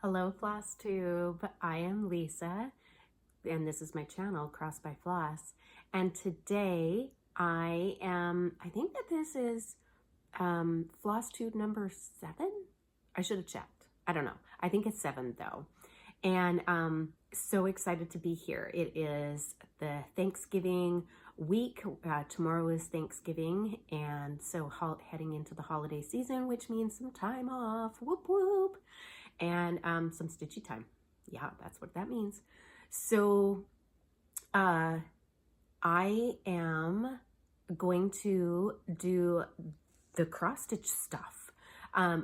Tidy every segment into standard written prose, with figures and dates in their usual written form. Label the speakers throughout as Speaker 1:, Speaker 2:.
Speaker 1: Hello Flosstube, I am Lisa and this is my channel Cross by Floss, and today I think that this is Flosstube number 7. I should have checked. I don't know. I think it's 7 though. And so excited to be here. It is the Thanksgiving week. Tomorrow is Thanksgiving, and so heading into the holiday season, which means some time off, whoop whoop, and some stitchy time. Yeah, that's what that means. So I am going to do the cross stitch stuff.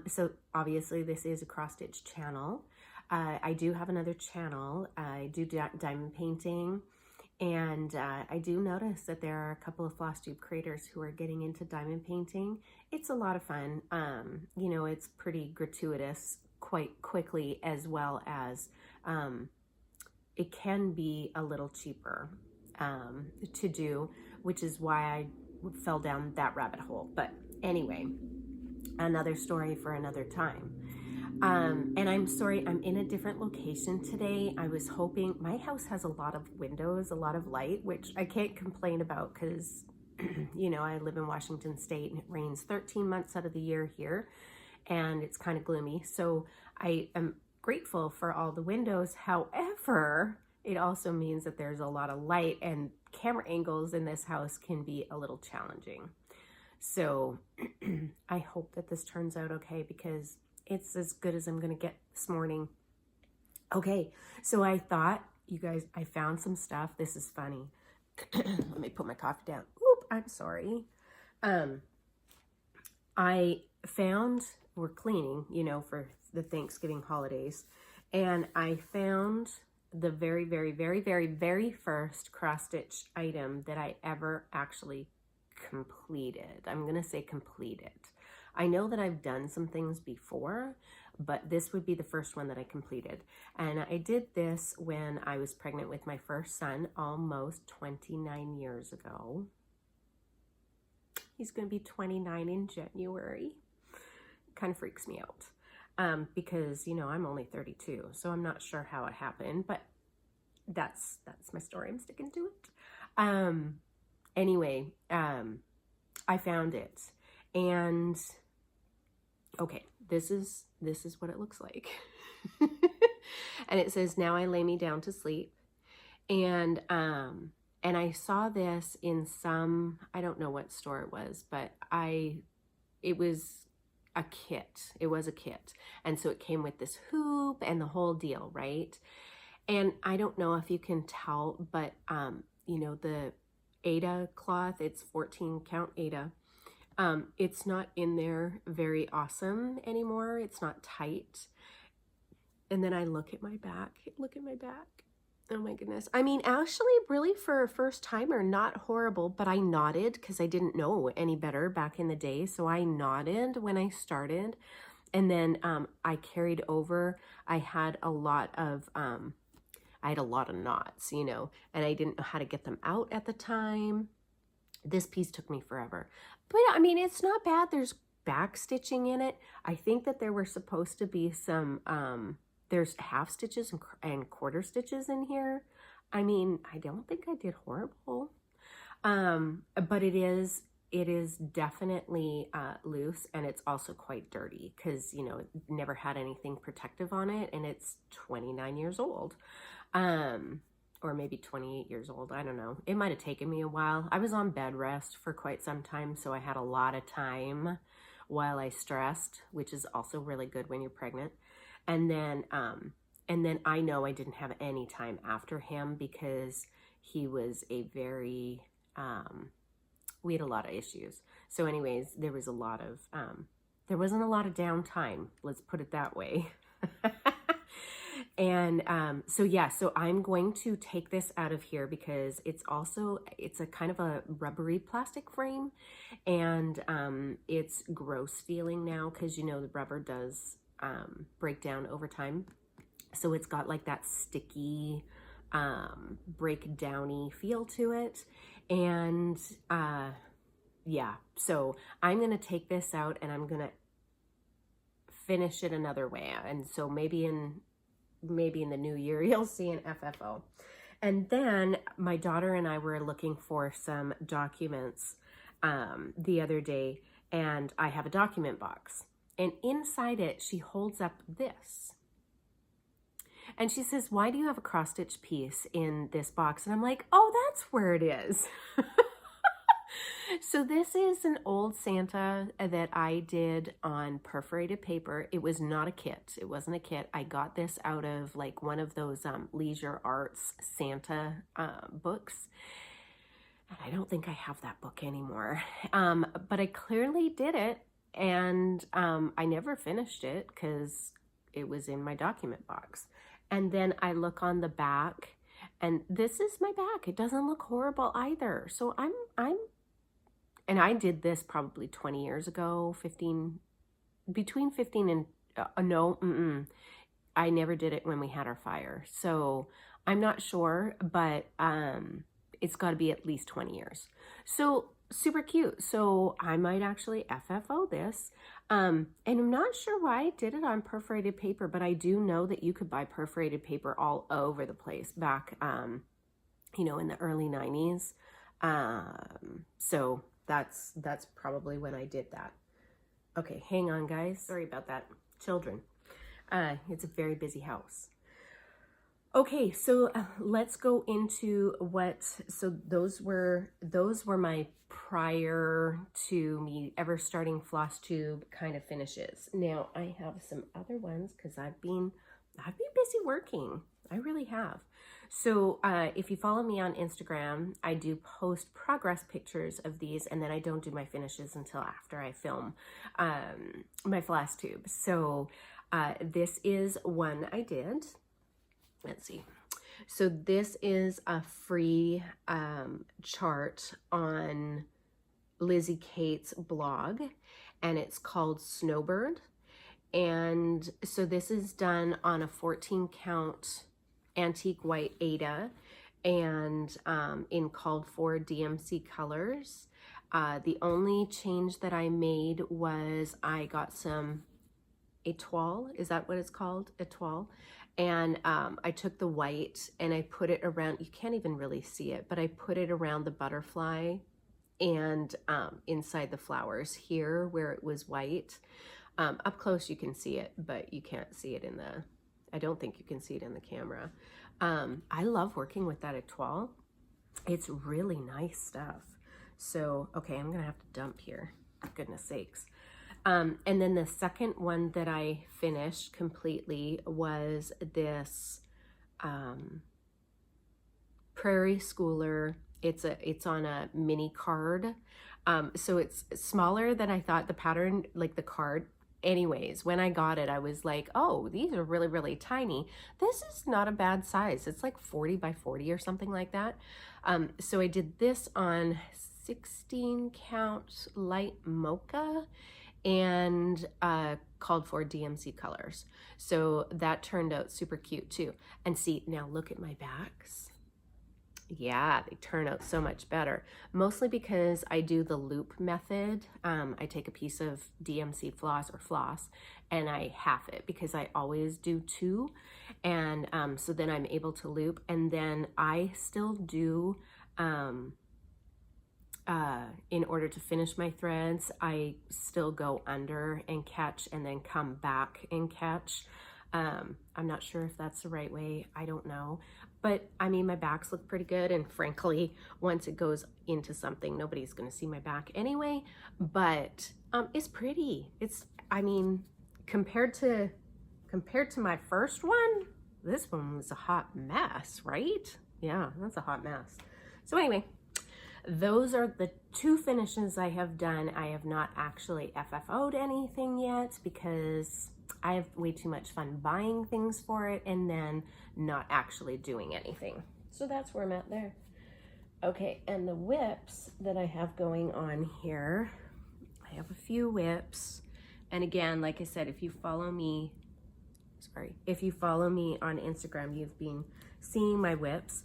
Speaker 1: So obviously this is a cross stitch channel. I do have another channel. I do diamond painting, and I do notice that there are a couple of Flosstube creators who are getting into diamond painting. It's a lot of fun. You know, it's pretty gratuitous quite quickly, as well as it can be a little cheaper to do, which is why I fell down that rabbit hole. But anyway, another story for another time. And I'm sorry, I'm in a different location today. I was hoping, my house has a lot of windows, a lot of light, which I can't complain about because, you know, I live in Washington State and it rains 13 months out of the year here, and it's kind of gloomy. So I am grateful for all the windows. However, it also means that there's a lot of light, and camera angles in this house can be a little challenging. So I hope that this turns out okay, because it's as good as I'm gonna get this morning. Okay, so I thought, you guys, I found some stuff. This is funny. Let me put my coffee down. Oop, I'm sorry. I found, we're cleaning, you know, for the Thanksgiving holidays, and I found the very first cross stitch item that I ever actually completed. I'm gonna say completed. I know that I've done some things before, but this would be the first one that I completed. And I did this when I was pregnant with my first son almost 29 years ago. He's gonna be 29 in January. Kind of freaks me out because, you know, I'm only 32, so I'm not sure how it happened, but that's my story. I'm sticking to it. Anyway, I found it, and okay, this is what it looks like. And it says, "Now I lay me down to sleep." And I saw this in some, I don't know what store it was, but it was a kit. It was a kit. And so it came with this hoop and the whole deal, right? And I don't know if you can tell, but you know, the aida cloth, it's 14 count aida. It's not in there very awesome anymore. It's not tight. And then I look at my back. Oh my goodness. I mean, actually, really, for a first timer, not horrible, but I nodded because I didn't know any better back in the day. So I nodded when I started, and then I carried over. I had a lot of knots, you know, and I didn't know how to get them out at the time. This piece took me forever, but I mean, it's not bad. There's back stitching in it. I think that there were supposed to be some, there's half stitches and quarter stitches in here. I mean, I don't think I did horrible, but it is definitely loose, and it's also quite dirty because, you know, it never had anything protective on it, and it's 29 years old. Or maybe 28 years old. I don't know. It might have taken me a while. I was on bed rest for quite some time, so I had a lot of time while I stressed, which is also really good when you're pregnant. And then I know I didn't have any time after him because he was a very, we had a lot of issues. So anyways, there was a lot of, there wasn't a lot of downtime. Let's put it that way. And so yeah, so I'm going to take this out of here because it's a kind of a rubbery plastic frame, and it's gross feeling now because, you know, the rubber does break down over time. So it's got like that sticky, breakdowny feel to it. And yeah, so I'm going to take this out and I'm going to finish it another way. And so maybe in maybe in the new year, you'll see an FFO. And then my daughter and I were looking for some documents the other day, and I have a document box. And inside it, she holds up this. And she says, why do you have a cross-stitch piece in this box? And I'm like, oh, that's where it is. So this is an old Santa that I did on perforated paper. It was not a kit. It wasn't a kit. I got this out of like one of those Leisure Arts Santa books. And I don't think I have that book anymore. But I clearly did it. And I never finished it because it was in my document box. And then I look on the back, and this is my back. It doesn't look horrible either. So and I did this probably 20 years ago, between 15 and, I never did it when we had our fire. So I'm not sure, but it's got to be at least 20 years. So super cute. So I might actually FFO this. And I'm not sure why I did it on perforated paper, but I do know that you could buy perforated paper all over the place back, you know, in the early 90s. So that's probably when I did that. Okay, hang on, guys. Sorry about that. Children. It's a very busy house. Okay, so let's go into so those were my prior to me ever starting Flosstube kind of finishes. Now I have some other ones because I've been busy working. I really have. So if you follow me on Instagram, I do post progress pictures of these, and then I don't do my finishes until after I film my Flosstube. So this is one I did. Let's see. So this is a free chart on Lizzie Kate's blog, and it's called Snowbird. And so this is done on a 14 count antique white Aida, and in called for DMC colors. The only change that I made was I got some étoile, is that what it's called? Étoile. And I took the white and I put it around, you can't even really see it, but I put it around the butterfly and inside the flowers here where it was white. Up close you can see it, but you can't see it in the, I don't think you can see it in the camera. I love working with that étoile. It's really nice stuff. So, okay, I'm gonna have to dump here, for goodness sakes. And then the second one that I finished completely was this Prairie Schooler. It's on a mini card. So it's smaller than I thought, the pattern, like the card. Anyways, when I got it, I was like, oh, these are really, really tiny. This is not a bad size. It's like 40 by 40 or something like that. So I did this on 16 count light mocha and called for DMC colors. So that turned out super cute too. And see, now look at my backs. Yeah, they turn out so much better. Mostly because I do the loop method. I take a piece of DMC floss or floss and I half it because I always do two. And so then I'm able to loop, and then I still do, in order to finish my threads, I still go under and catch and then come back and catch. I'm not sure if that's the right way. I don't know. But I mean, my backs look pretty good. And frankly, once it goes into something, nobody's going to see my back anyway. But it's pretty. It's, I mean, compared to my first one, this one was a hot mess, right? Yeah, that's a hot mess. So anyway, those are the two finishes I have done. I have not actually FFO'd anything yet because I have way too much fun buying things for it and then not actually doing anything. So that's where I'm at there. Okay, and the whips that I have going on here, I have a few whips. And again, like I said, if you follow me, if you follow me on Instagram, you've been seeing my whips.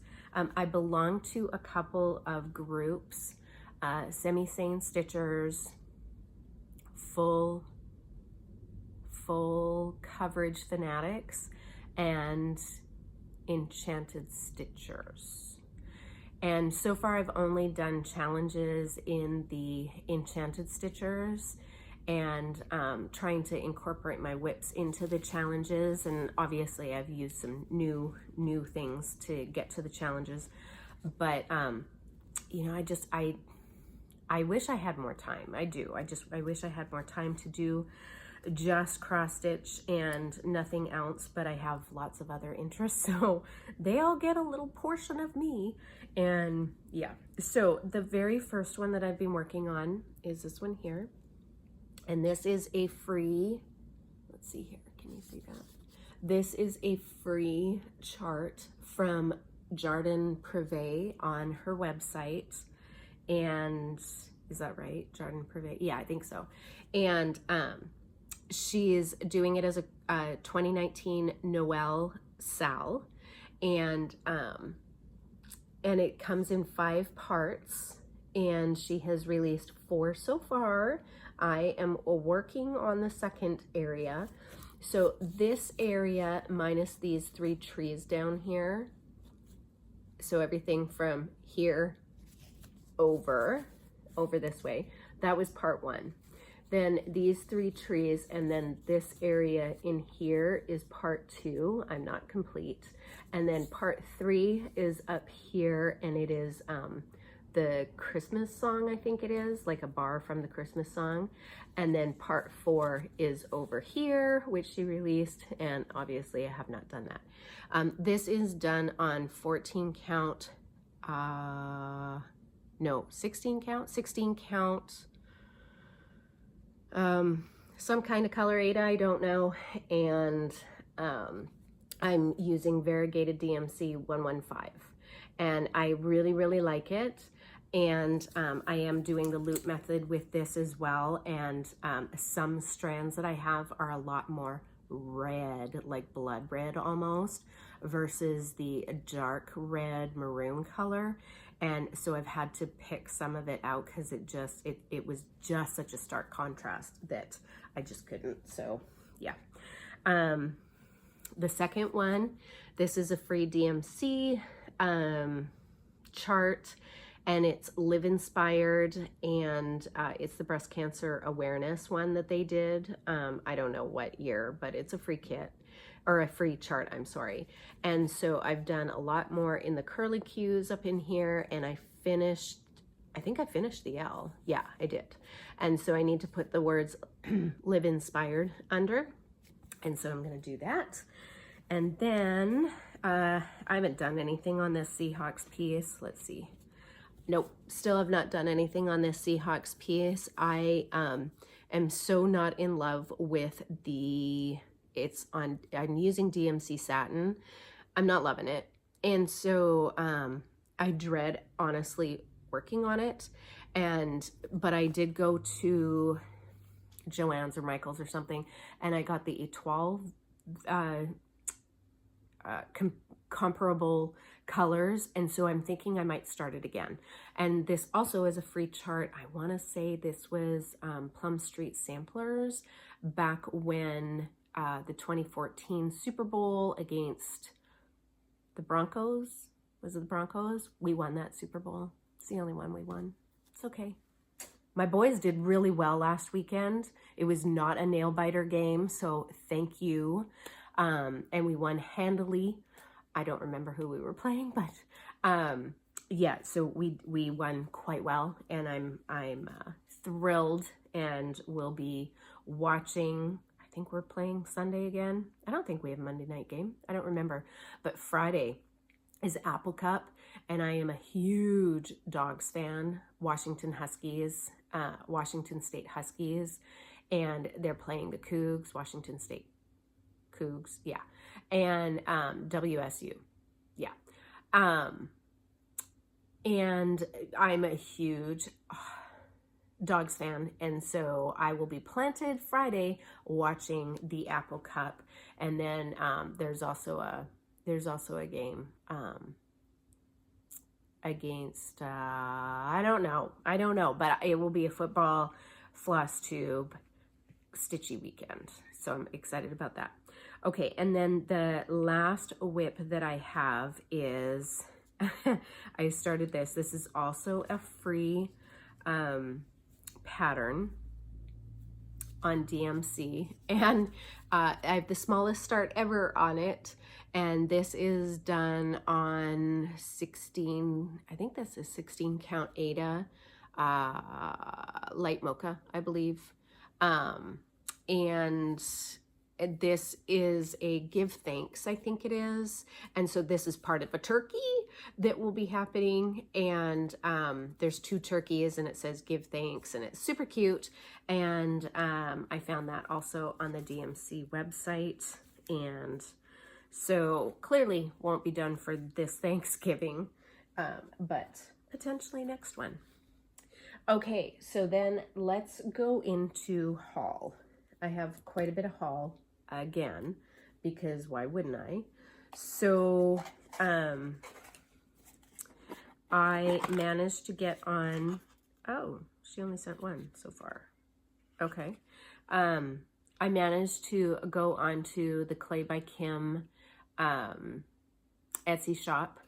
Speaker 1: I belong to a couple of groups, Semi-Sane Stitchers, full coverage fanatics, and Enchanted Stitchers. And so far I've only done challenges in the Enchanted Stitchers, and trying to incorporate my whips into the challenges. And obviously I've used some new things to get to the challenges. But, you know, I wish I had more time. I wish I had more time to do just cross stitch and nothing else, but I have lots of other interests, so they all get a little portion of me. And yeah, so the very first one that I've been working on is this one here. And this is a free, let's see here, can you see that? This is a free chart from Jardin Prive on her website. And is that right? Jardin Prive? Yeah, I think so. And she is doing it as a 2019 Noel Sal. And it comes in 5 parts, and she has released 4 so far. I am working on the second area. So this area minus these 3 trees down here, so everything from here over this way, that was part 1. Then these 3 trees, and then this area in here is part 2. I'm not complete. And then part 3 is up here, and it is the Christmas song, I think it is, like a bar from the Christmas song. And then part 4 is over here, which she released, and obviously I have not done that. This is done on 14 count, no, 16 count, some kind of color aida, I don't know. And I'm using Variegated DMC 115, and I really like it. And I am doing the loop method with this as well. And some strands that I have are a lot more red, like blood red almost, versus the dark red maroon color. And so I've had to pick some of it out because it was just such a stark contrast that I just couldn't. So yeah. The second one, this is a free DMC chart, and it's live inspired, and it's the breast cancer awareness one that they did. I don't know what year, but it's a free kit, or a free chart, I'm sorry. And so I've done a lot more in the curly cues up in here, and I think I finished the L. Yeah, I did. And so I need to put the words live inspired under. And so I'm gonna do that. And then I haven't done anything on this Seahawks piece. Let's see. Nope, still have not done anything on this Seahawks piece. I am so not in love with I'm using DMC satin. I'm not loving it. And so I dread, honestly, working on it. But I did go to Joann's or Michael's or something, and I got the Etoile comparable colors, and so I'm thinking I might start it again. And this also is a free chart. I want to say this was Plum Street Samplers back when the 2014 Super Bowl against the Broncos. Was it the Broncos? We won that Super Bowl. It's the only one we won. It's okay. My boys did really well last weekend. It was not a nail biter game, so thank you. And we won handily. I don't remember who we were playing, but yeah, so we won quite well, and I'm thrilled, and we'll be watching. I think we're playing Sunday again. I don't think we have a Monday night game. I don't remember, but Friday is Apple Cup, and I am a huge Dogs fan. Washington State Huskies, and they're playing the Cougs, Washington State Cougs, yeah, and WSU, yeah, and I'm a huge Dogs fan, and so I will be planted Friday watching the Apple Cup, and then there's also a game against I don't know, but it will be a football Flosstube stitchy weekend, so I'm excited about that. Okay, and then the last whip that I have is, I started this. This is also a free pattern on DMC, and I have the smallest start ever on it, and this is done on 16, I think this is 16 count Aida, light mocha, I believe, and this is a give thanks, I think it is. And so this is part of a turkey that will be happening. And there's 2 turkeys and it says give thanks and it's super cute. And I found that also on the DMC website. And so clearly won't be done for this Thanksgiving, but potentially next one. Okay, so then let's go into haul. I have quite a bit of haul again, because why wouldn't I? So I managed to get on, oh, she only sent one so far. Okay. I managed to go onto the Clay by Kim Etsy shop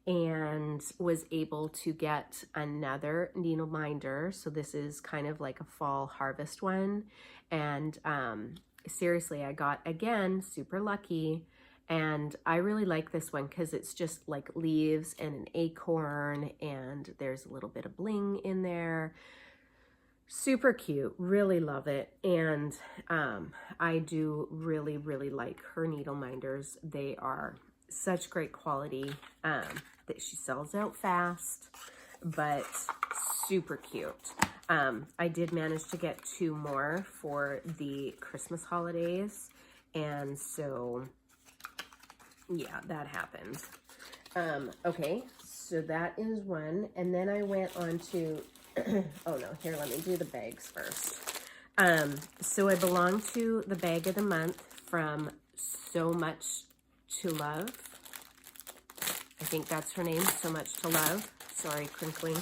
Speaker 1: and was able to get another needle minder. So this is kind of like a fall harvest one. And seriously, I got, again, super lucky. And I really like this one because it's just like leaves and an acorn, and there's a little bit of bling in there. Super cute, really love it. And I do really, really like her needle minders. They are such great quality that she sells out fast, but super cute. I did manage to get 2 more for the Christmas holidays, and so yeah, that happened. Okay, so that is one, and then I went on to oh no, here, let me do the bags first. So I belong to the bag of the month from So Much to Love. I think that's her name, So Much to Love. Sorry, crinkling.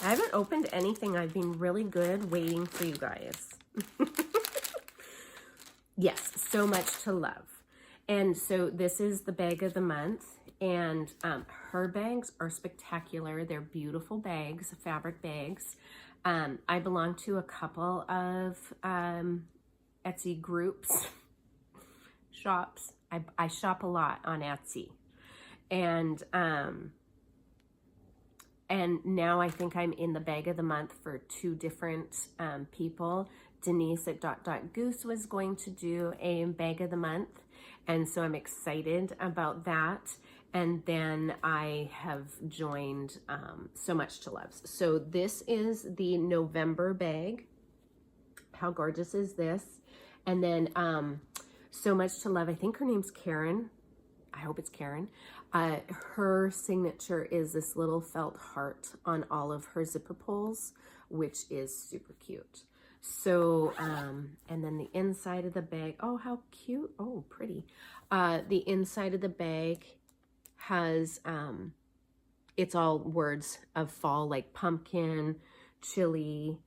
Speaker 1: I haven't opened anything. I've been really good waiting for you guys. Yes, So Much to Love. And so this is the bag of the month. And her bags are spectacular. They're beautiful bags, fabric bags. I belong to a couple of Etsy groups, shops. I shop a lot on Etsy. And now I think I'm in the bag of the month for 2 different people. Denise at Goose was going to do a bag of the month, and so I'm excited about that. And then I have joined So Much to Love. So this is the November bag. How gorgeous is this? And then So Much to Love, I think her name's Karen. I hope it's Karen. Her signature is this little felt heart on all of her zipper pulls, which is super cute. So, and then the inside of the bag, oh, how cute. Oh, pretty. The inside of the bag has, it's all words of fall, like pumpkin, chili,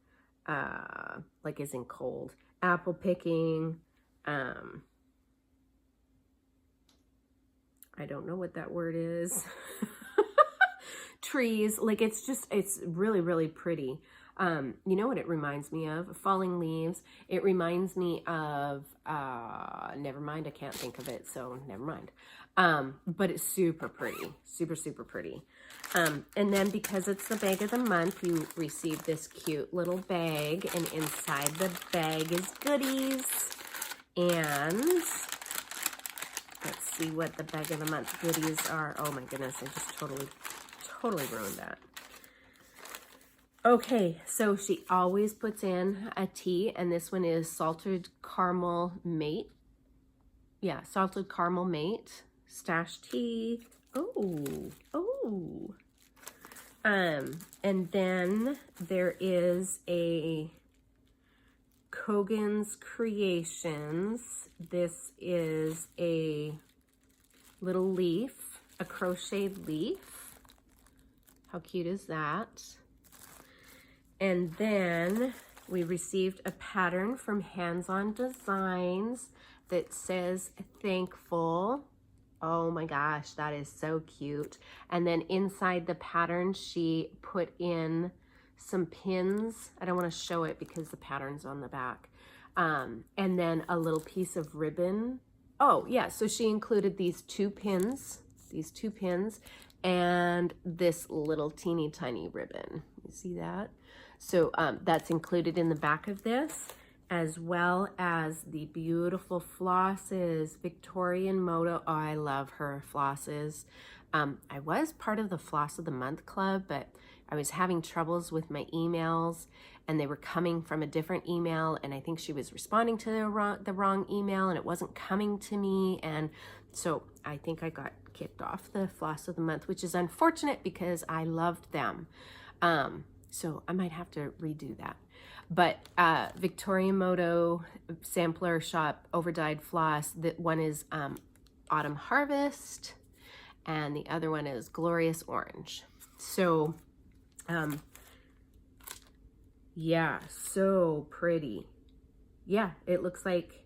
Speaker 1: like as in cold, apple picking, I don't know what that word is. Trees, like it's really, really pretty. You know what it reminds me of? Falling leaves. It reminds me of, never mind, I can't think of it, so never mind. But it's super pretty, super, super pretty. And then because it's the bag of the month, you receive this cute little bag, and inside the bag is goodies. And let's see what the bag of the month goodies are. Oh my goodness, I just totally ruined that. Okay, so she always puts in a tea, and this one is salted caramel mate. Yeah, salted caramel mate, stash tea. Oh. And then there is a Kogan's Creations. This is a little leaf, a crocheted leaf. How cute is that? And then we received a pattern from Hands On Designs that says thankful. Oh my gosh, that is so cute. And then inside the pattern, she put in some pins. I don't want to show it because the pattern's on the back. And then a little piece of ribbon. Oh yeah, so she included these two pins, and this little teeny tiny ribbon. You see that? So that's included in the back of this, as well as the beautiful flosses, Victorian Moto. Oh, I love her flosses. I was part of the Floss of the Month Club, but I was having troubles with my emails, and they were coming from a different email, and I think she was responding to the wrong email, and it wasn't coming to me, and so I think I got kicked off the Floss of the Month, which is unfortunate because I loved them. So I might have to redo that. But Victorian Moto Sampler Shop Overdyed Floss, that one is Autumn Harvest, and the other one is Glorious Orange. So yeah, so pretty. Yeah, it looks like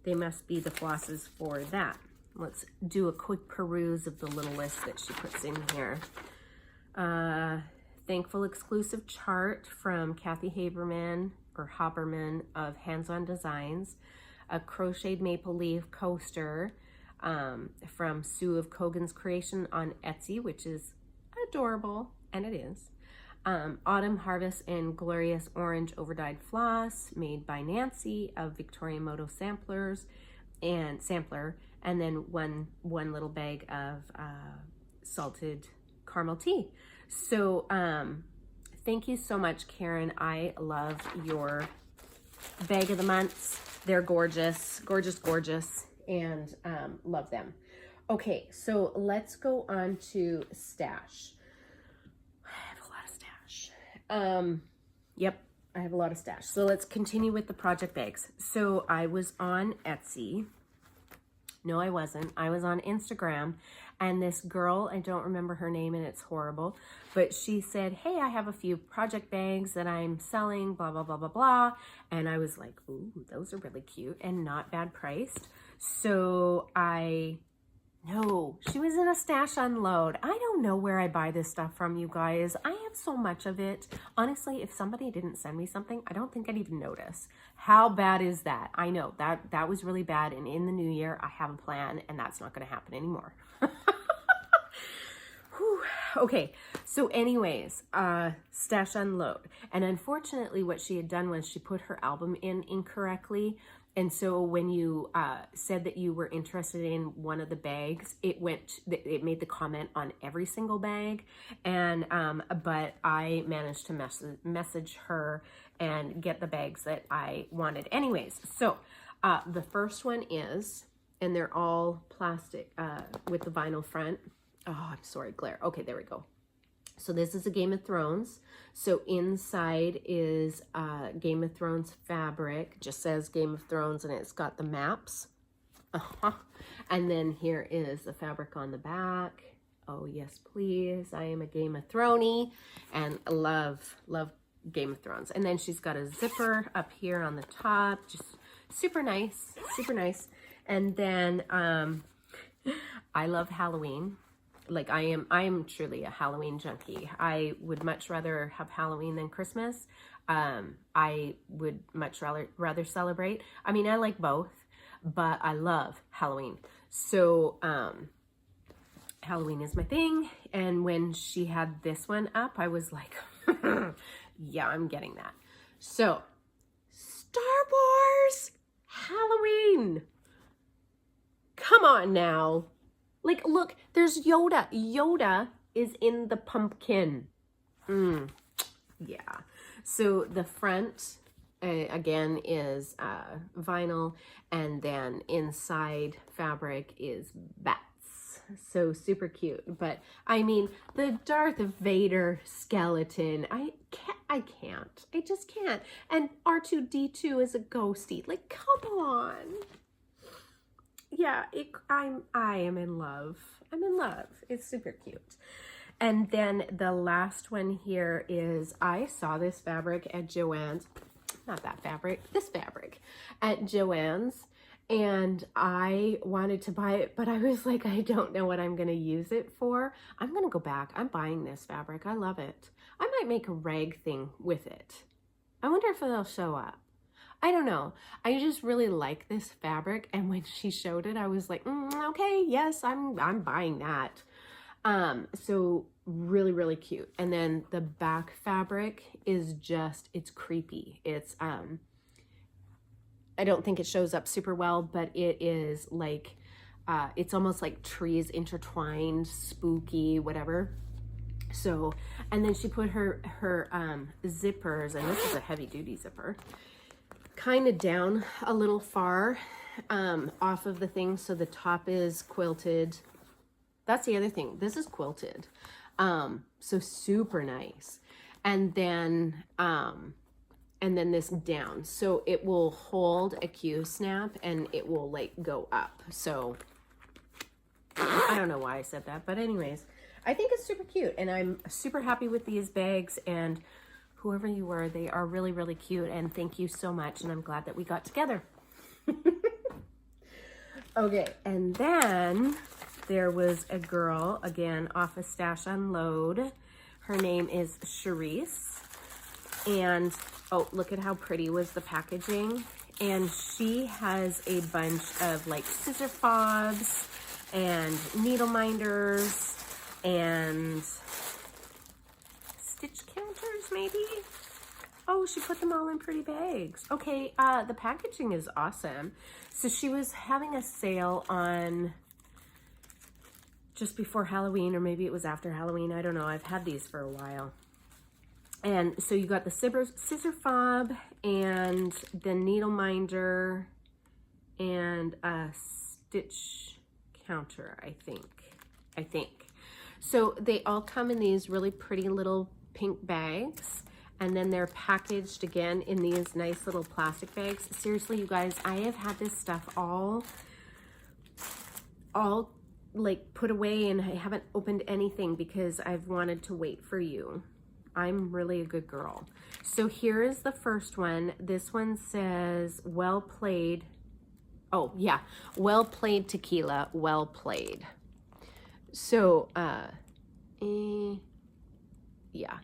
Speaker 1: they must be the flosses for that. Let's do a quick peruse of the little list that she puts in here. Thankful exclusive chart from Kathy Haberman of Hands-On Designs. A crocheted maple leaf coaster from Sue of Kogan's Creation on Etsy, which is adorable, and it is. Autumn Harvest and Glorious Orange Overdyed Floss, made by Nancy of Victorian Moto Samplers and Sampler, and then one little bag of salted caramel tea. So thank you so much, Karen. I love your bag of the months. They're gorgeous, gorgeous, gorgeous, and love them. Okay, so let's go on to stash. I have a lot of stash. Yep, I have a lot of stash. So let's continue with the project bags. So I was on Etsy. No, I wasn't. I was on Instagram, and this girl, I don't remember her name, and it's horrible, but she said, hey, I have a few project bags that I'm selling, blah, blah, blah, blah, blah. And I was like, ooh, those are really cute and not bad priced. So no, she was in a stash unload. I don't know where I buy this stuff from, you guys. I have so much of it. Honestly, if somebody didn't send me something, I don't think I'd even notice. How bad is that? I know that was really bad. And in the new year, I have a plan, and that's not going to happen anymore. Okay, so anyways, stash unload. And unfortunately, what she had done was she put her album in incorrectly. And so when you said that you were interested in one of the bags, it made the comment on every single bag. And but I managed to message her and get the bags that I wanted. Anyways, so the first one is, and they're all plastic with the vinyl front. Oh, I'm sorry, glare. Okay, there we go. So this is a Game of Thrones. So inside is Game of Thrones fabric. Just says Game of Thrones, and it's got the maps. And then here is the fabric on the back. Oh yes, please. I am a Game of Thrones and love Game of Thrones. And then she's got a zipper up here on the top. Just super nice, super nice. And then I love Halloween. Like I am truly a Halloween junkie. I would much rather have Halloween than Christmas. I would much rather celebrate. I mean, I like both, but I love Halloween. So Halloween is my thing. And when she had this one up, I was like, yeah, I'm getting that. So Star Wars Halloween. Come on now. Like, look, there's Yoda. Yoda is in the pumpkin. Yeah. So the front, again, is vinyl. And then inside fabric is bats. So super cute. But, I mean, the Darth Vader skeleton, I can't. I just can't. And R2-D2 is a ghosty. Like, come on. Yeah, I am in love. I'm in love. It's super cute. And then the last one here is, I saw this fabric at Joann's. Not that fabric, this fabric at Joann's. And I wanted to buy it, but I was like, I don't know what I'm going to use it for. I'm going to go back. I'm buying this fabric. I love it. I might make a rag thing with it. I wonder if it'll show up. I don't know. I just really like this fabric. And when she showed it, I was like, okay, yes, I'm buying that. So really, really cute. And then the back fabric is just, it's creepy. It's, I don't think it shows up super well, but it is like, it's almost like trees intertwined, spooky, whatever. So, and then she put her zippers, and this is a heavy duty zipper, kind of down a little far, off of the thing. So the top is quilted. That's the other thing. This is quilted. So super nice. And then this down. So it will hold a Q snap and it will like go up. So I don't know why I said that, but anyways, I think it's super cute and I'm super happy with these bags, and whoever you were, they are really, really cute, and thank you so much. And I'm glad that we got together. Okay. And then there was a girl, again, off a Stash Unload. Her name is Charisse. And, oh, look at how pretty was the packaging. And she has a bunch of, like, scissor fobs and needle minders and stitch counters, maybe? Oh, she put them all in pretty bags. Okay, the packaging is awesome. So she was having a sale on just before Halloween, or maybe it was after Halloween. I don't know. I've had these for a while. And so you got the scissor fob and the needle minder and a stitch counter, I think. So they all come in these really pretty little pink bags. And then they're packaged again in these nice little plastic bags. Seriously, you guys, I have had this stuff all like put away, and I haven't opened anything because I've wanted to wait for you. I'm really a good girl. So here is the first one. This one says, well played. Oh yeah, well played tequila, well played. So, yeah.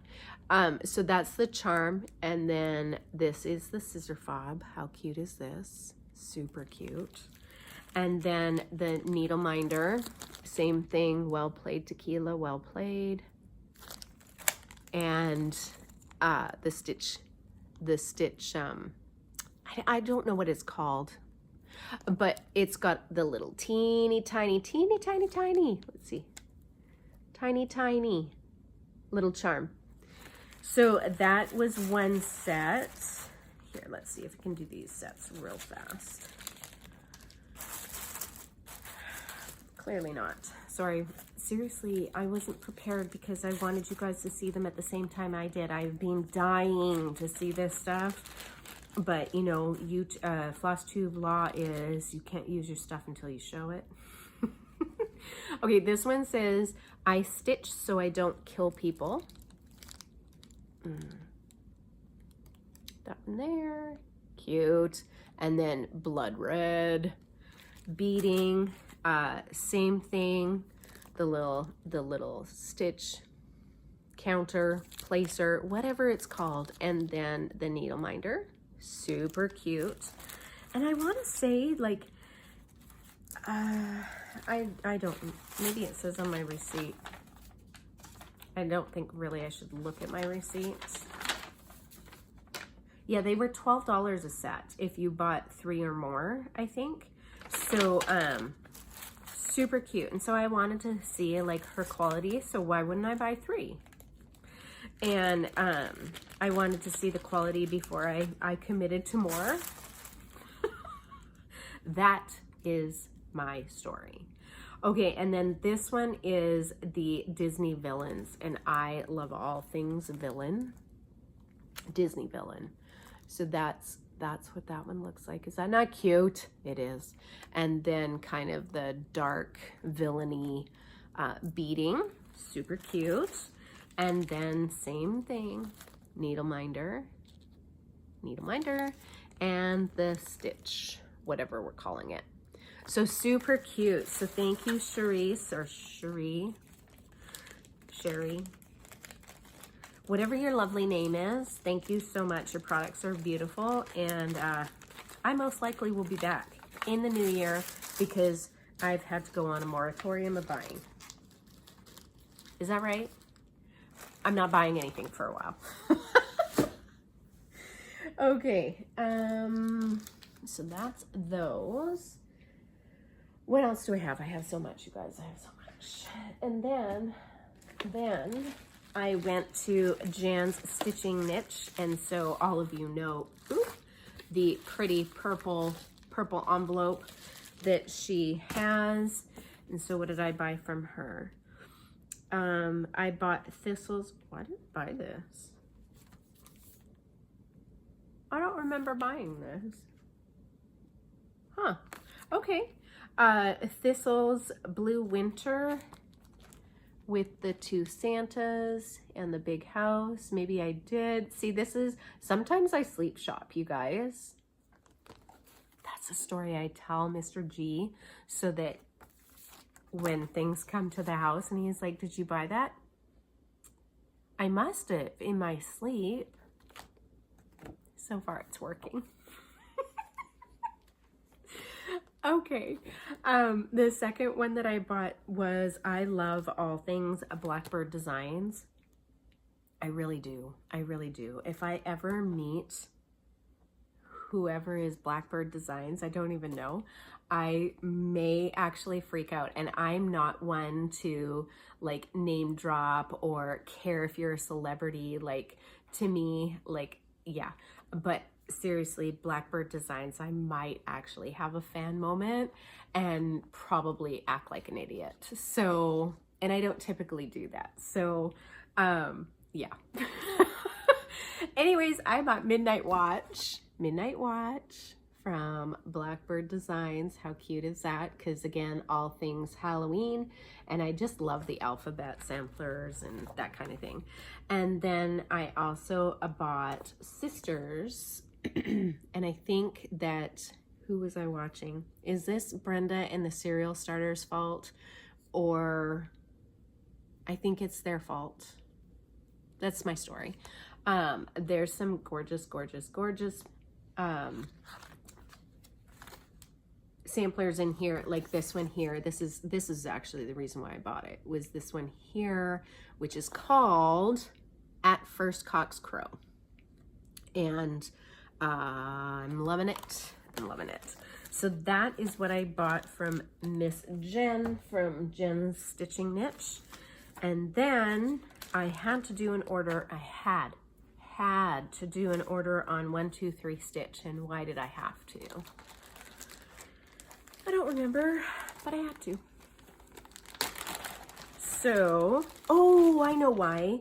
Speaker 1: So that's the charm. And then this is the scissor fob. How cute is this? Super cute. And then the needle minder, same thing, well played tequila, well played. And the stitch, I don't know what it's called, but it's got the little teeny tiny, let's see, tiny little charm. So that was one set. Here, let's see if we can do these sets real fast. Clearly not. Sorry. Seriously, I wasn't prepared because I wanted you guys to see them at the same time I did. I've been dying to see this stuff. But, you know, Flosstube law is you can't use your stuff until you show it. Okay, this one says, I stitch so I don't kill people. That one there. Cute. And then blood red. Beading. Same thing. The little stitch counter, placer, whatever it's called. And then the needle minder. Super cute. And I want to say, like, I don't, maybe it says on my receipt. I don't think really I should look at my receipts. Yeah, they were $12 a set if you bought 3 or more, I think. So, super cute. And so I wanted to see like her quality, so why wouldn't I buy 3? And I wanted to see the quality before I committed to more. That is my story. Okay, and then this one is the Disney villains, and I love all things villain. Disney villain. So that's what that one looks like. Is that not cute? It is. And then kind of the dark villainy beading. Super cute. And then same thing. Needle minder. And the stitch. whatever we're calling it. So super cute. So thank you, Charisse, or Sherry, whatever your lovely name is. Thank you so much. Your products are beautiful, and I most likely will be back in the new year because I've had to go on a moratorium of buying. Is that right? I'm not buying anything for a while. Okay, so that's those. What else do I have? I have so much, you guys. I have so much. And then I went to Jan's Stitching Niche, and so all of you know the pretty purple envelope that she has. And so what did I buy from her? I bought thistles. Why did I buy this? I don't remember buying this. Huh. Okay. Thistles Blue Winter with the 2 Santas and the big house. Maybe I did. See, this is, sometimes I sleep shop, you guys. That's a story I tell Mr. G so that when things come to the house and he's like, did you buy that? I must have in my sleep. So far it's working. Okay. The second one that I bought was, I love all things Blackbird Designs. I really do. I really do. If I ever meet whoever is Blackbird Designs, I don't even know, I may actually freak out. And I'm not one to like name drop or care if you're a celebrity. Like, to me, like, yeah. But seriously, Blackbird Designs, I might actually have a fan moment and probably act like an idiot. So, and I don't typically do that. So, yeah. Anyways, I bought Midnight Watch from Blackbird Designs. How cute is that? Because again, all things Halloween, and I just love the alphabet samplers and that kind of thing. And then I also bought Sisters, and I think that, who was I watching? Is this Brenda and the Cereal Starters' fault? Or I think it's their fault. That's my story. There's some gorgeous, gorgeous, gorgeous samplers in here, like this one here. This is actually the reason why I bought it, was this one here, which is called At First Cock's Crow. And I'm loving it. I'm loving it. So that is what I bought from Miss Jen from Jen's Stitching Niche. And then I had to do an order. I had to do an order on 123 Stitch. And why did I have to? I don't remember, but I had to. So, oh, I know why.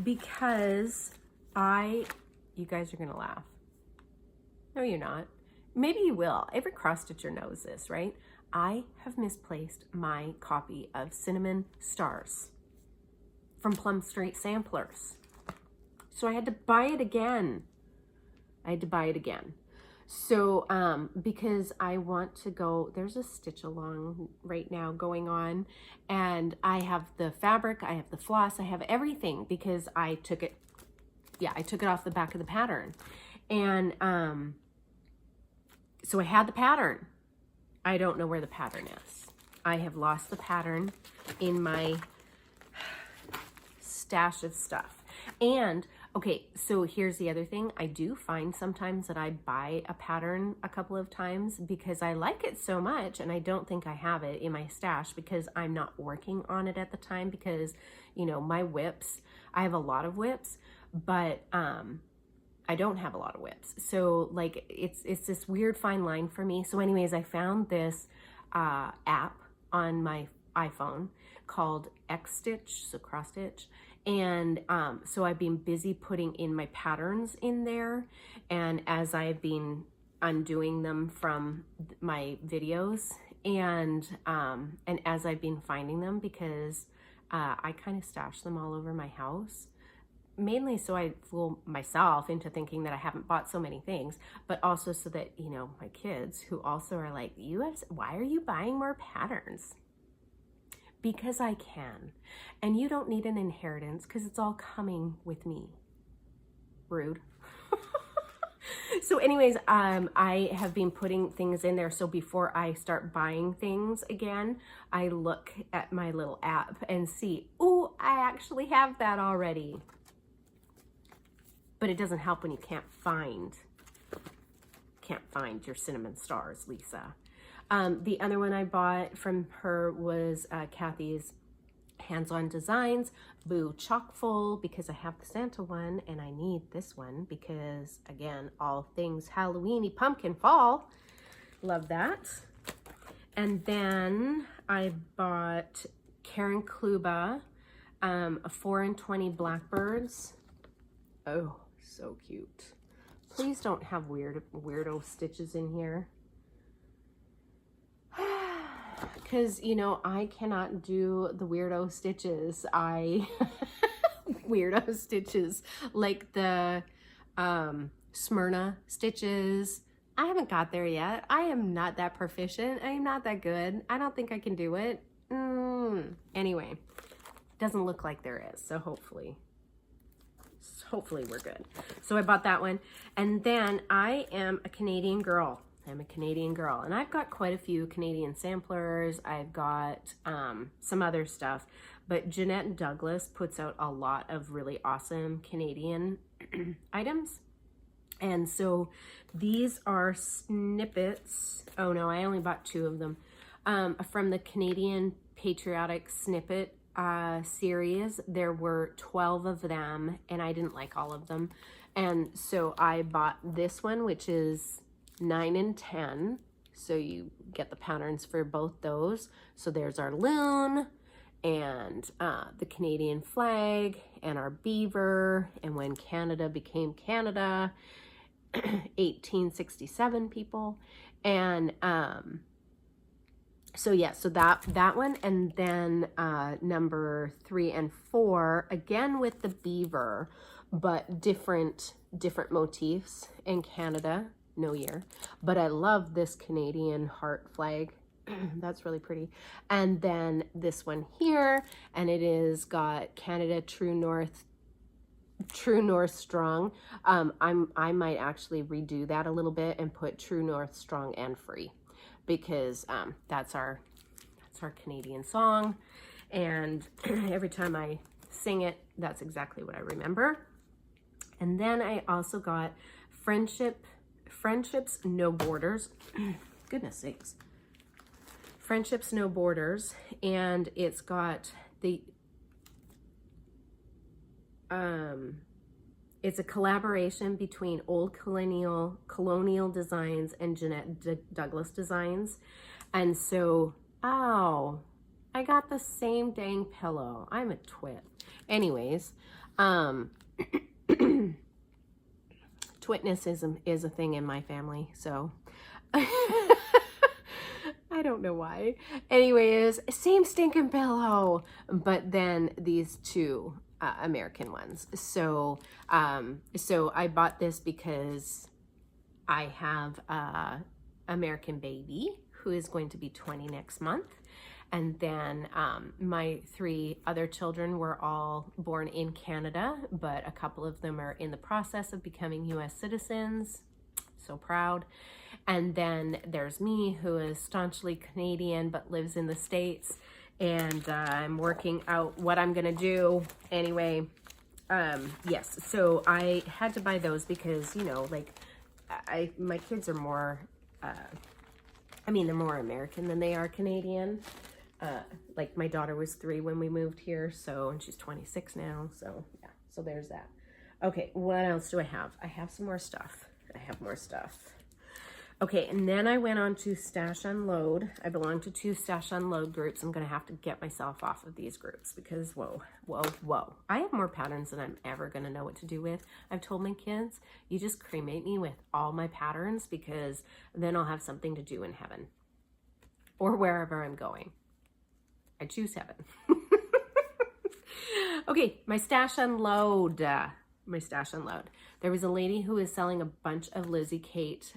Speaker 1: Because you guys are gonna laugh. No, you're not. Maybe you will. Every cross stitcher knows this, right? I have misplaced my copy of Cinnamon Stars from Plum Street Samplers. So I had to buy it again. So, because I want to go, there's a stitch along right now going on, and I have the fabric, I have the floss, I have everything, because I took it off the back of the pattern. And, so I had the pattern. I don't know where the pattern is. I have lost the pattern in my stash of stuff. And okay, so here's the other thing. I do find sometimes that I buy a pattern a couple of times because I like it so much, and I don't think I have it in my stash because I'm not working on it at the time, because, you know, my whips, I have a lot of whips, but I don't have a lot of whips. So like, it's this weird fine line for me. So anyways, I found this app on my iPhone called X-Stitch, so cross stitch. And so I've been busy putting in my patterns in there. And as I've been undoing them from my videos, and as I've been finding them, because I kind of stash them all over my house. mainly so I fool myself into thinking that I haven't bought so many things, but also so that, you know, my kids who also are like, why are you buying more patterns? Because I can. And you don't need an inheritance because it's all coming with me. Rude. So anyways, I have been putting things in there. So before I start buying things again, I look at my little app and see, oh, I actually have that already. But it doesn't help when you can't find your cinnamon stars, Lisa. The other one I bought from her was Kathy's Hands-On Designs Boo Chock Full, because I have the Santa one and I need this one because, again, all things Halloweeny pumpkin fall. Love that. And then I bought Karen Kluba, a 4 and 20 blackbirds. Oh, so cute. Please don't have weirdo stitches in here. Because, you know, I cannot do the weirdo stitches. Weirdo stitches like the Smyrna stitches. I haven't got there yet. I am not that proficient. I am not that good. I don't think I can do it. Anyway, doesn't look like there is. So hopefully we're good. So I bought that one. And then I am a Canadian girl. I'm a Canadian girl, and I've got quite a few Canadian samplers. I've got some other stuff, but Jeanette Douglas puts out a lot of really awesome Canadian items. And so these are snippets. Oh no, I only bought 2 of them from the Canadian Patriotic Snippet series. There were 12 of them, and I didn't like all of them. And so I bought this one, which is 9 and 10, so you get the patterns for both those. So there's our loon and the Canadian flag and our beaver, and when Canada became Canada, 1867 people. And so yeah, so that one. And then number 3 and 4, again with the beaver, but different motifs in Canada. No year, but I love this Canadian heart flag. That's really pretty. And then this one here, and it is got Canada True North Strong. I might actually redo that a little bit and put True North Strong and Free, because that's our Canadian song, and every time I sing it, that's exactly what I remember. And then I also got Friendships No Borders. Goodness sakes. Friendships No Borders, and it's got the it's a collaboration between Old Colonial Designs and Jeanette Douglas Designs. And so, oh, I got the same dang pillow. I'm a twit. Anyways, twitness is a thing in my family, so I don't know why. Anyways, same stinking pillow, but then these 2 American ones. So so I bought this because I have a American baby who is going to be 20 next month. And then my 3 other children were all born in Canada, but a couple of them are in the process of becoming US citizens. So proud. And then there's me, who is staunchly Canadian but lives in the States, and I'm working out what I'm gonna do. Anyway, yes, so I had to buy those because, you know, like my kids are more, they're more American than they are Canadian. Like my daughter was 3 when we moved here, so, and she's 26 now, so yeah, so there's that. Okay, what else do I have? I have some more stuff. I have more stuff. Okay, and then I went on to Stash Unload. I belong to 2 Stash Unload groups. I'm gonna have to get myself off of these groups because whoa. I have more patterns than I'm ever gonna know what to do with. I've told my kids, you just cremate me with all my patterns, because then I'll have something to do in heaven or wherever I'm going. I choose heaven. Okay, my stash unload. My stash unload. There was a lady who was selling a bunch of Lizzie Kate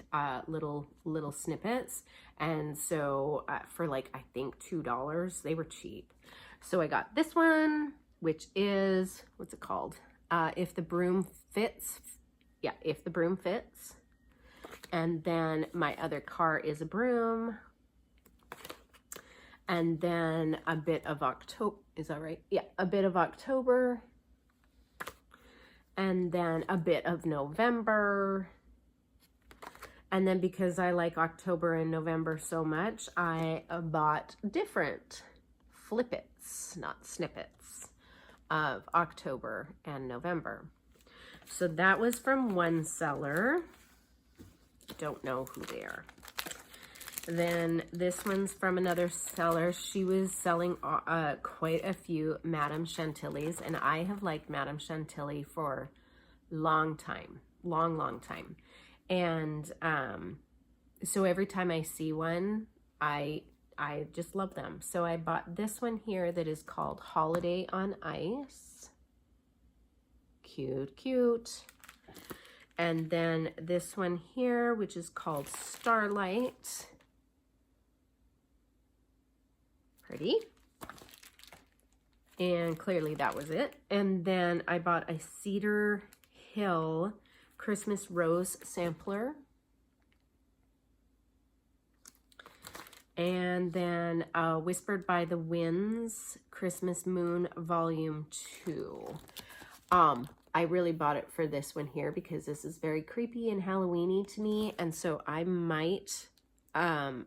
Speaker 1: little snippets, and so for like I think $2, they were cheap. So I got this one, which is, what's it called? If the Broom Fits. Yeah, If the Broom Fits. And then my other car is a broom. And then a bit of October, is that right? Yeah, a bit of October. And then a bit of November. And then because I like October and November so much, I bought different flippets, not snippets, of October and November. So that was from one seller. Don't know who they are. Then this one's from another seller. She was selling quite a few Madame Chantilly's, and I have liked Madame Chantilly for a long time, long time. And so every time I see one, I just love them. So I bought this one here that is called Holiday on Ice. Cute, cute. And then this one here, which is called Starlight. Pretty. And clearly that was it. And then I bought a Cedar Hill Christmas Rose sampler. And then Whispered by the Winds Christmas Moon Volume 2. I really bought it for this one here because this is very creepy and Halloween-y to me. And so I might, and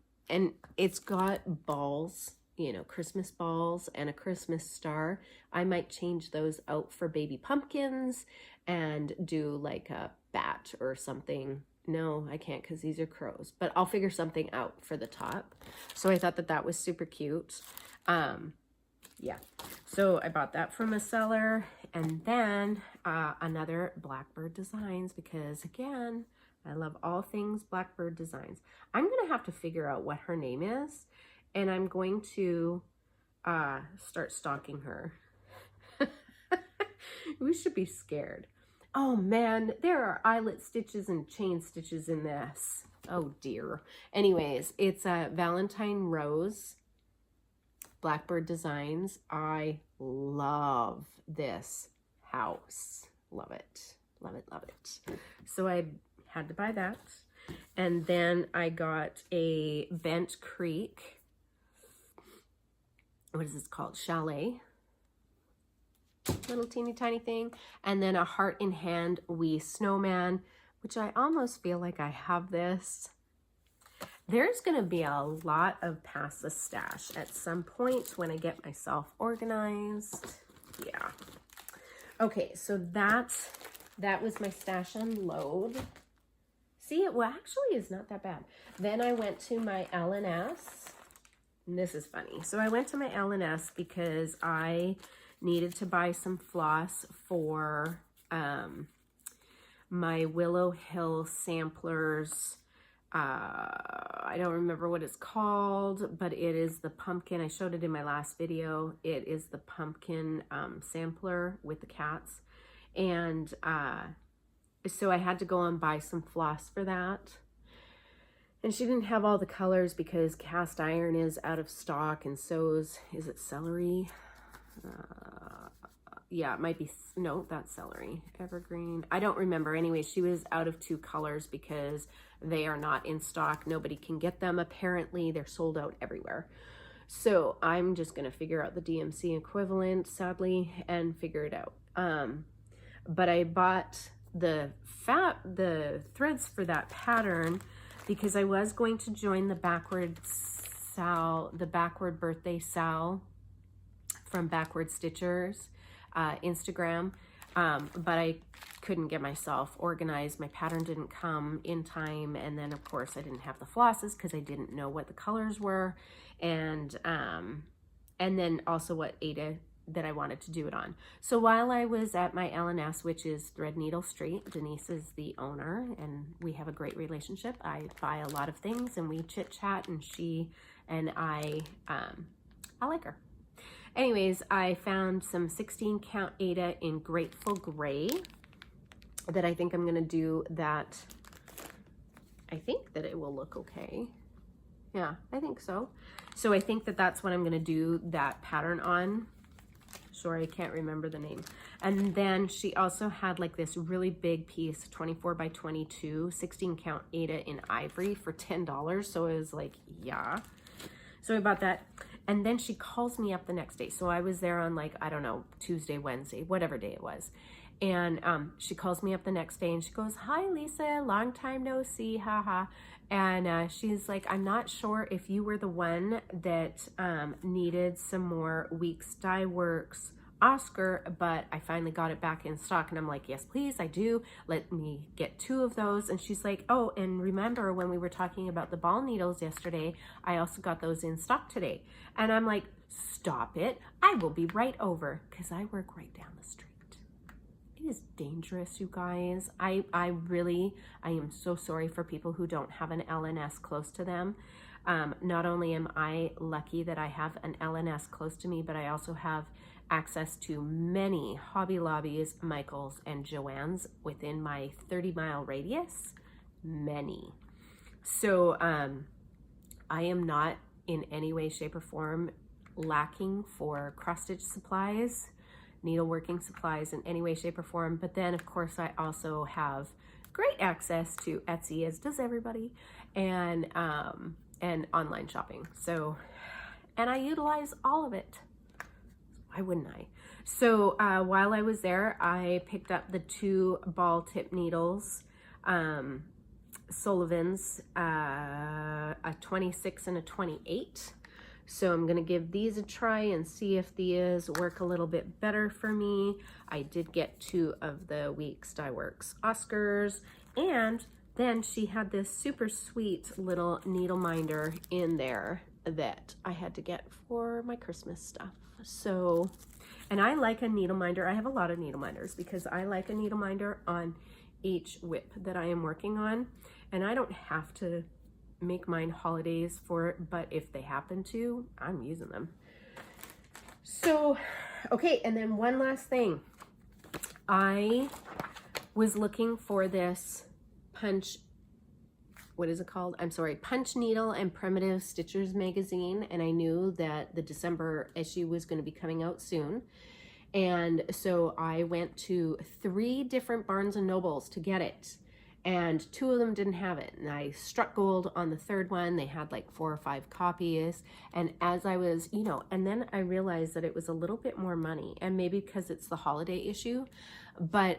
Speaker 1: it's got balls, you know, Christmas balls and a Christmas star. I might change those out for baby pumpkins and do like a bat or something. No, I can't because these are crows, but I'll figure something out for the top. So I thought that that was super cute. Yeah, so I bought that from a seller, and then another Blackbird Designs, because again, I love all things Blackbird Designs. I'm gonna have to figure out what her name is, and I'm going to start stalking her. We should be scared. Oh man, there are eyelet stitches and chain stitches in this. Oh dear. Anyways, it's a Valentine Rose Blackbird Designs. I love this house. Love it. Love it, love it. So I had to buy that. And then I got a Bent Creek, what is this called? Chalet. Little teeny tiny thing. And then a Heart in Hand Wee Snowman, which I almost feel like I have this. There's going to be a lot of Pass the Stash at some point when I get myself organized. Yeah. Okay, so that was my stash unload. See, it well, actually is not that bad. Then I went to my L&S. And this is funny. So I went to my L&S because I needed to buy some floss for my Willow Hill Samplers. I don't remember what it's called, but it is the pumpkin. I showed it in my last video. It is the pumpkin sampler with the cats. And so I had to go and buy some floss for that. And she didn't have all the colors because cast iron is out of stock, and so is it celery? Yeah, it might be, no, that's celery. Evergreen, I don't remember. Anyway, she was out of 2 colors because they are not in stock. Nobody can get them. Apparently, they're sold out everywhere. So I'm just going to figure out the DMC equivalent, sadly, and figure it out. But I bought the threads for that pattern because I was going to join the backward birthday Sal from Backward Stitchers Instagram, but I couldn't get myself organized. My pattern didn't come in time, and then of course I didn't have the flosses because I didn't know what the colors were, and then also what aida that I wanted to do it on. So while I was at my L&S, which is Threadneedle Street, Denise is the owner and we have a great relationship. I buy a lot of things and we chit chat, and she and I like her. anyways, I found some 16 count Aida in Grateful Gray that I think I'm going to do that. I think that it will look okay. Yeah, I think so. So I think that that's what I'm going to do that pattern on. Sorry, I can't remember the name. And then she also had like this really big piece, 24 by 22, 16 count Aida in ivory for $10. So it was like, yeah. So I bought that. And then she calls me up the next day. So I was there on like, I don't know, Tuesday, Wednesday, whatever day it was. And she calls me up the next day and she goes, "Hi, Lisa, long time no see, haha." And she's like, "I'm not sure if you were the one that needed some more Weeks Dye Works Oscar, but I finally got it back in stock." And I'm like, "Yes, please, I do. Let me get 2 of those." And she's like, "Oh, and remember when we were talking about the ball needles yesterday, I also got those in stock today." And I'm like, "Stop it. I will be right over," because I work right down the street. It is dangerous, you guys. I am so sorry for people who don't have an LNS close to them. Not only am I lucky that I have an LNS close to me, but I also have access to many Hobby Lobbies, Michaels, and Joann's within my 30-mile radius. Many. So I am not in any way, shape, or form lacking for cross-stitch supplies, needleworking supplies in any way, shape, or form. But then, of course, I also have great access to Etsy, as does everybody, and online shopping. So, and I utilize all of it. Why wouldn't I? So while I was there, I picked up the 2 ball tip needles, Sullivan's, a 26 and a 28. So I'm gonna give these a try and see if these work a little bit better for me. I did get 2 of the Weeks Dye Works Oscars, and then she had this super sweet little needle minder in there that I had to get for my Christmas stuff. So, and I like a needle minder. I have a lot of needle minders because I like a needle minder on each whip that I am working on, and I don't have to make mine holidays for it, but if they happen to, I'm using them. So, okay, and then one last thing. I was looking for this punch, what is it called? I'm sorry, Punch Needle and Primitive Stitchers magazine, and I knew that the December issue was going to be coming out soon. And so I went to 3 different Barnes and Nobles to get it. And 2 of them didn't have it. And I struck gold on the 3rd one. They had like 4 or 5 copies. And as I was, you know, and then I realized that it was a little bit more money, and maybe because it's the holiday issue. But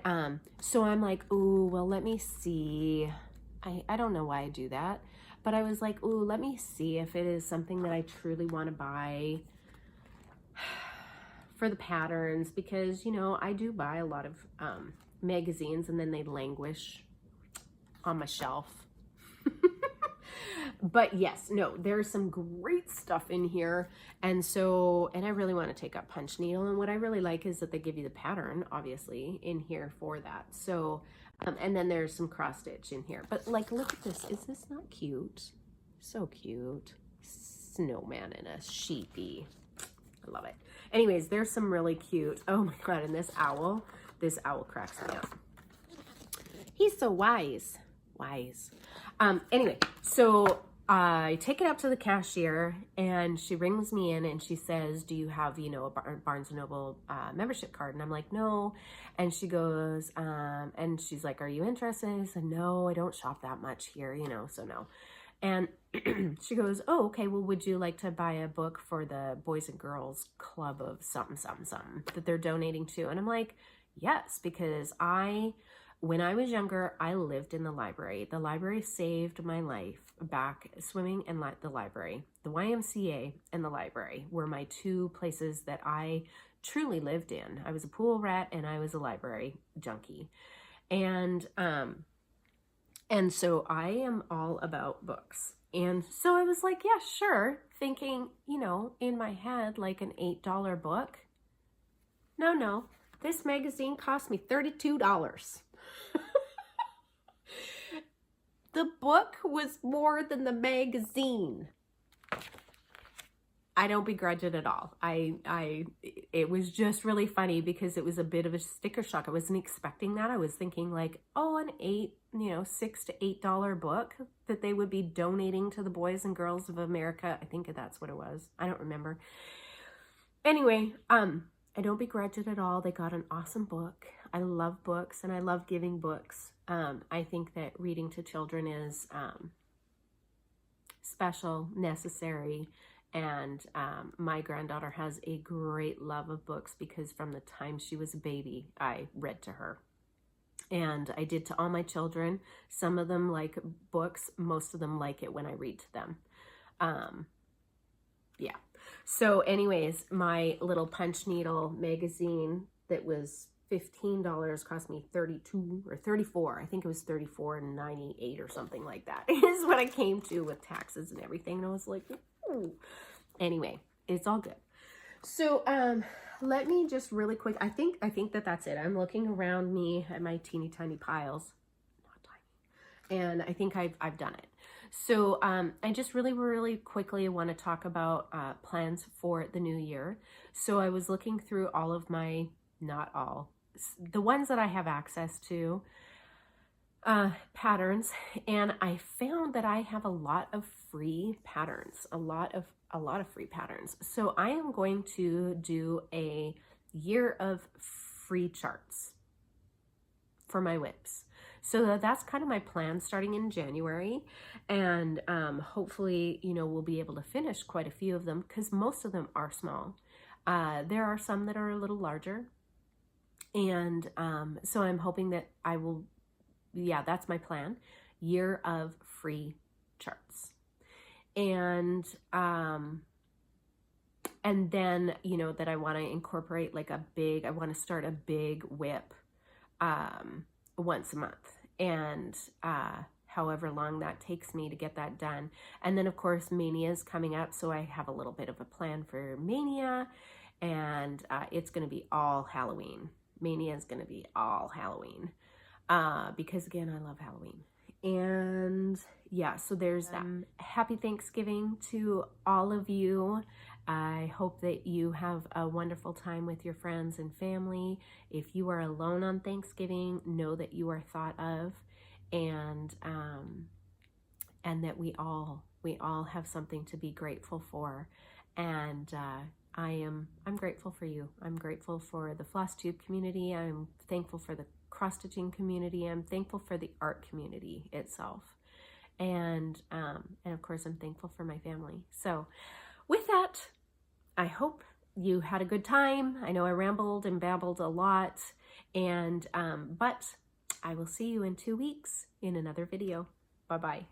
Speaker 1: so I'm like, ooh, well, let me see. I don't know why I do that, but I was like, ooh, let me see if it is something that I truly want to buy for the patterns, because, you know, I do buy a lot of magazines and then they languish on my shelf. But yes, no, there's some great stuff in here. And so, and I really want to take up Punch Needle. And what I really like is that they give you the pattern, obviously, in here for that. So, and then there's some cross stitch in here. But like, look at this. Is this not cute? So cute. Snowman and a sheepy. I love it. Anyways, there's some really cute. Oh my God. And this owl cracks me up. He's so wise. Anyway, so I take it up to the cashier and she rings me in and she says, "Do you have, you know, a Barnes & Noble membership card?" And I'm like, "No." And she goes, and she's like, "Are you interested?" I said, "No, I don't shop that much here, you know, so no." And she goes, "Oh, okay, well, would you like to buy a book for the Boys and Girls Club of something, something, something that they're donating to?" And I'm like, yes, because when I was younger, I lived in the library. The library saved my life back. Swimming and the library. The YMCA and the library were my 2 places that I truly lived in. I was a pool rat and I was a library junkie. And so I am all about books. And so I was like, yeah, sure. Thinking, you know, in my head, like an $8 book. No. This magazine cost me $32. The book was more than the magazine. I don't begrudge it at all. It was just really funny because it was a bit of a sticker shock. I wasn't expecting that. I was thinking like, oh, an $6 to $8 book that they would be donating to the Boys and Girls of America. I think that's what it was. I don't remember. Anyway, I don't begrudge it at all. They got an awesome book. I love books and I love giving books. I think that reading to children is special, necessary, and my granddaughter has a great love of books because from the time she was a baby, I read to her. And I did to all my children. Some of them like books. Most of them like it when I read to them. Yeah. So anyways, my little punch needle magazine that was $15 cost me $32 or $34. I think it was $34.98 or something like that is what I came to with taxes and everything. And I was like, ooh. Anyway, it's all good. So let me just really quick. I think that that's it. I'm looking around me at my teeny tiny piles, not tiny, and I think I've done it. So I just really quickly want to talk about plans for the new year. So I was looking through all of my, not all, the ones that I have access to, patterns, and I found that I have a lot of free patterns, a lot of free patterns. So I am going to do a year of free charts for my WIPs. So that's kind of my plan starting in January, and hopefully, we'll be able to finish quite a few of them because most of them are small. There are some that are a little larger, and so I'm hoping that I will, that's my plan, year of free charts. And then, that I want to incorporate like I want to start a big WIP once a month, and however long that takes me to get that done. And then of course Mania is coming up, so I have a little bit of a plan for Mania, and it's going to be all Halloween. Mania is going to be all Halloween because again, I love Halloween. And yeah, so there's that. Happy Thanksgiving to all of you. I hope that you have a wonderful time with your friends and family. If you are alone on Thanksgiving, know that you are thought of, and that we all have something to be grateful for. And I'm grateful for you. I'm grateful for the Flosstube community. I'm thankful for the cross-stitching community. I'm thankful for the art community itself. And of course, I'm thankful for my family. So with that, I hope you had a good time. I know I rambled and babbled a lot, and but I will see you in 2 weeks in another video. Bye-bye.